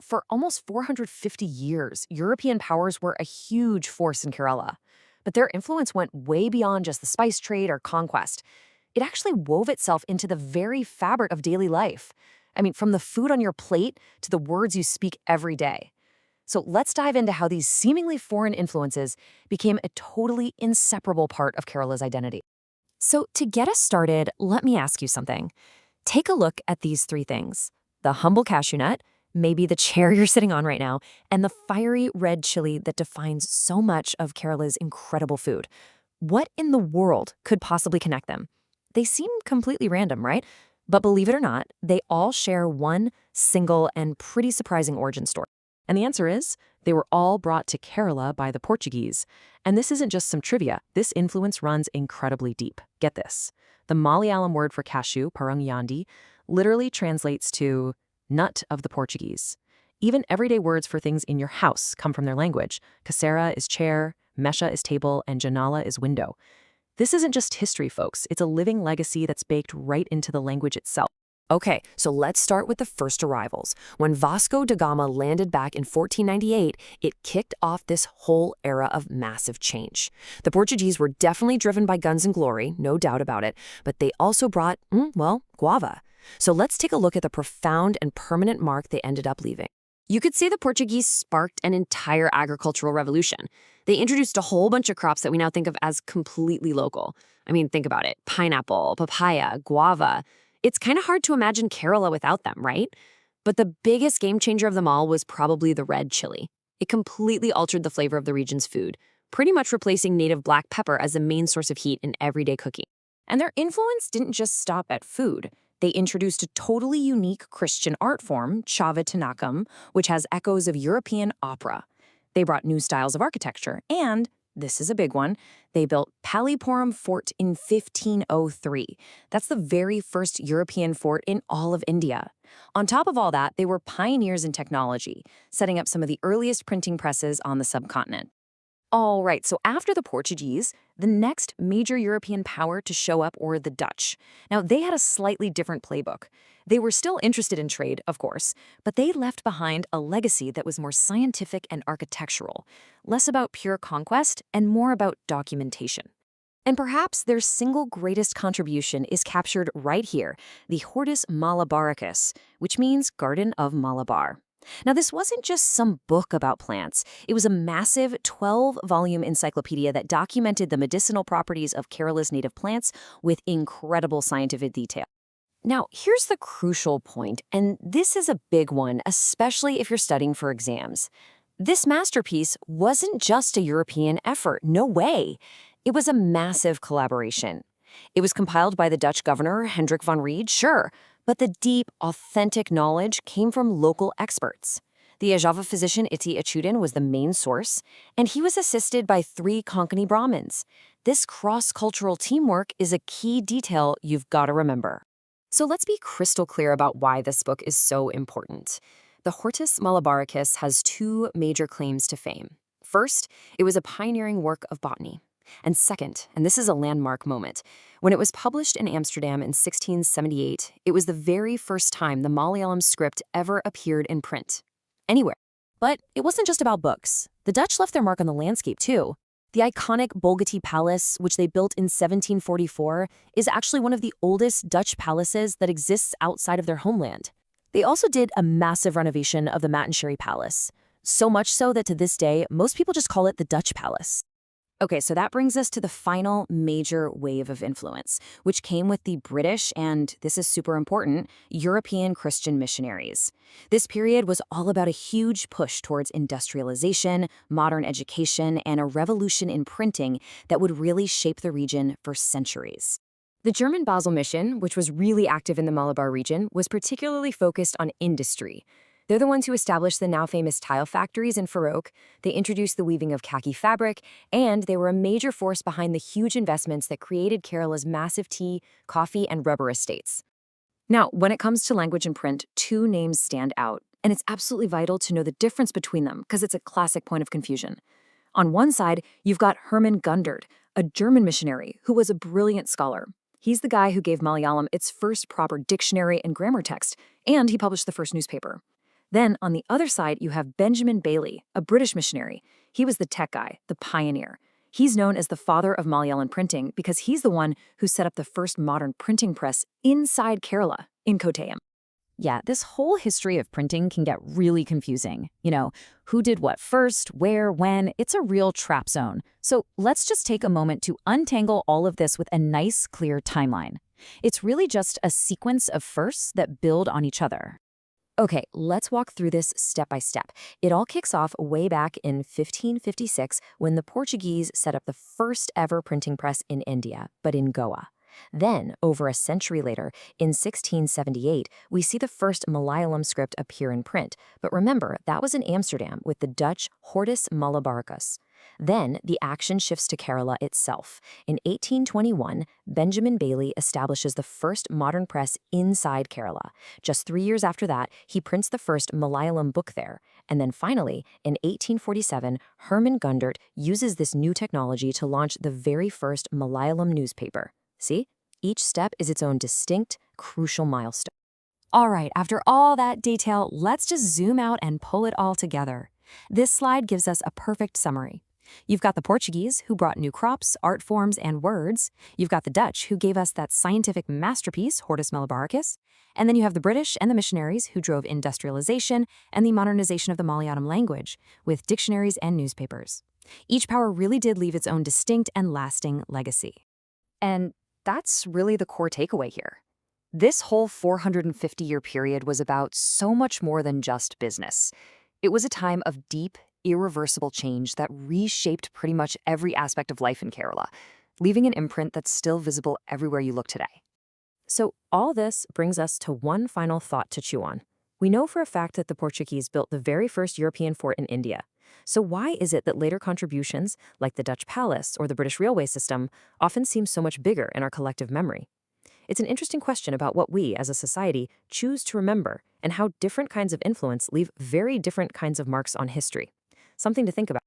For almost 450 years, European powers were a huge force in Kerala. But their influence went way beyond just the spice trade or conquest. It actually wove itself into the very fabric of daily life. I mean, from the food on your plate to the words you speak every day. So let's dive into how these seemingly foreign influences became a totally inseparable part of Kerala's identity. So to get us started, let me ask you something. Take a look at these three things: the humble cashew nut, maybe the chair you're sitting on right now, and the fiery red chili that defines so much of Kerala's incredible food. What in the world could possibly connect them? They seem completely random, right? But believe it or not, they all share one single and pretty surprising origin story. And the answer is, they were all brought to Kerala by the Portuguese. And this isn't just some trivia. This influence runs incredibly deep. Get this. The Malayalam word for cashew, Parangiyandi, literally translates to nut of the Portuguese. Even everyday words for things in your house come from their language. Kasera is chair, Mesha is table, and Janala is window. This isn't just history, folks. It's a living legacy that's baked right into the language itself. Okay, so let's start with the first arrivals. When Vasco da Gama landed back in 1498, it kicked off this whole era of massive change. The Portuguese were definitely driven by guns and glory, no doubt about it, but they also brought, guava. So let's take a look at the profound and permanent mark they ended up leaving. You could say the Portuguese sparked an entire agricultural revolution. They introduced a whole bunch of crops that we now think of as completely local. I mean, think about it. Pineapple, papaya, guava. It's kind of hard to imagine Kerala without them, right? But the biggest game changer of them all was probably the red chili. It completely altered the flavor of the region's food, pretty much replacing native black pepper as the main source of heat in everyday cooking. And their influence didn't just stop at food. They introduced a totally unique Christian art form, Chavittunatakam, which has echoes of European opera. They brought new styles of architecture, and, this is a big one, they built Palipuram Fort in 1503. That's the very first European fort in all of India. On top of all that, they were pioneers in technology, setting up some of the earliest printing presses on the subcontinent. All right, so after the Portuguese, the next major European power to show up were the Dutch. Now, they had a slightly different playbook. They were still interested in trade, of course, but they left behind a legacy that was more scientific and architectural, less about pure conquest and more about documentation. And perhaps their single greatest contribution is captured right here, the Hortus Malabaricus, which means Garden of Malabar. Now, this wasn't just some book about plants. It was a massive 12-volume encyclopedia that documented the medicinal properties of Kerala's native plants with incredible scientific detail. Now, here's the crucial point, and this is a big one, especially if you're studying for exams. This masterpiece wasn't just a European effort, no way. It was a massive collaboration. It was compiled by the Dutch governor, Hendrik van Rheede, sure, but the deep, authentic knowledge came from local experts. The Ajava physician Itti Achudan was the main source, and he was assisted by 3 Konkani Brahmins. This cross-cultural teamwork is a key detail you've got to remember. So let's be crystal clear about why this book is so important. The Hortus Malabaricus has 2 major claims to fame. First, it was a pioneering work of botany. And second, and this is a landmark moment, when it was published in Amsterdam in 1678, it was the very first time the Malayalam script ever appeared in print. Anywhere. But it wasn't just about books. The Dutch left their mark on the landscape, too. The iconic Bolgatty Palace, which they built in 1744, is actually one of the oldest Dutch palaces that exists outside of their homeland. They also did a massive renovation of the Mattancherry Palace, so much so that to this day, most people just call it the Dutch Palace. Okay, so that brings us to the final major wave of influence, which came with the British and, this is super important, European Christian missionaries. This period was all about a huge push towards industrialization, modern education, and a revolution in printing that would really shape the region for centuries. The German Basel mission, which was really active in the Malabar region, was particularly focused on industry. They're the ones who established the now famous tile factories in Farouk, they introduced the weaving of khaki fabric, and they were a major force behind the huge investments that created Kerala's massive tea, coffee, and rubber estates. Now, when it comes to language and print, 2 names stand out, and it's absolutely vital to know the difference between them because it's a classic point of confusion. On one side, you've got Hermann Gundert, a German missionary who was a brilliant scholar. He's the guy who gave Malayalam its first proper dictionary and grammar text, and he published the first newspaper. Then, on the other side, you have Benjamin Bailey, a British missionary. He was the tech guy, the pioneer. He's known as the father of Malayalam printing because he's the one who set up the first modern printing press inside Kerala, in Kottayam. Yeah, this whole history of printing can get really confusing. Who did what first, where, when, it's a real trap zone. So let's just take a moment to untangle all of this with a nice, clear timeline. It's really just a sequence of firsts that build on each other. Okay, let's walk through this step by step. It all kicks off way back in 1556 when the Portuguese set up the first ever printing press in India, but in Goa. Then, over a century later, in 1678, we see the first Malayalam script appear in print. But remember, that was in Amsterdam with the Dutch Hortus Malabaricus. Then, the action shifts to Kerala itself. In 1821, Benjamin Bailey establishes the first modern press inside Kerala. Just 3 years after that, he prints the first Malayalam book there. And then finally, in 1847, Herman Gundert uses this new technology to launch the very first Malayalam newspaper. See? Each step is its own distinct, crucial milestone. All right, after all that detail, let's just zoom out and pull it all together. This slide gives us a perfect summary. You've got the Portuguese, who brought new crops, art forms, and words. You've got the Dutch, who gave us that scientific masterpiece, Hortus Malabaricus. And then you have the British and the missionaries, who drove industrialization and the modernization of the Malayalam language, with dictionaries and newspapers. Each power really did leave its own distinct and lasting legacy. And that's really the core takeaway here. This whole 450-year period was about so much more than just business. It was a time of deep, irreversible change that reshaped pretty much every aspect of life in Kerala, leaving an imprint that's still visible everywhere you look today. So all this brings us to one final thought to chew on. We know for a fact that the Portuguese built the very first European fort in India. So why is it that later contributions, like the Dutch palace or the British railway system, often seem so much bigger in our collective memory? It's an interesting question about what we, as a society, choose to remember and how different kinds of influence leave very different kinds of marks on history. Something to think about.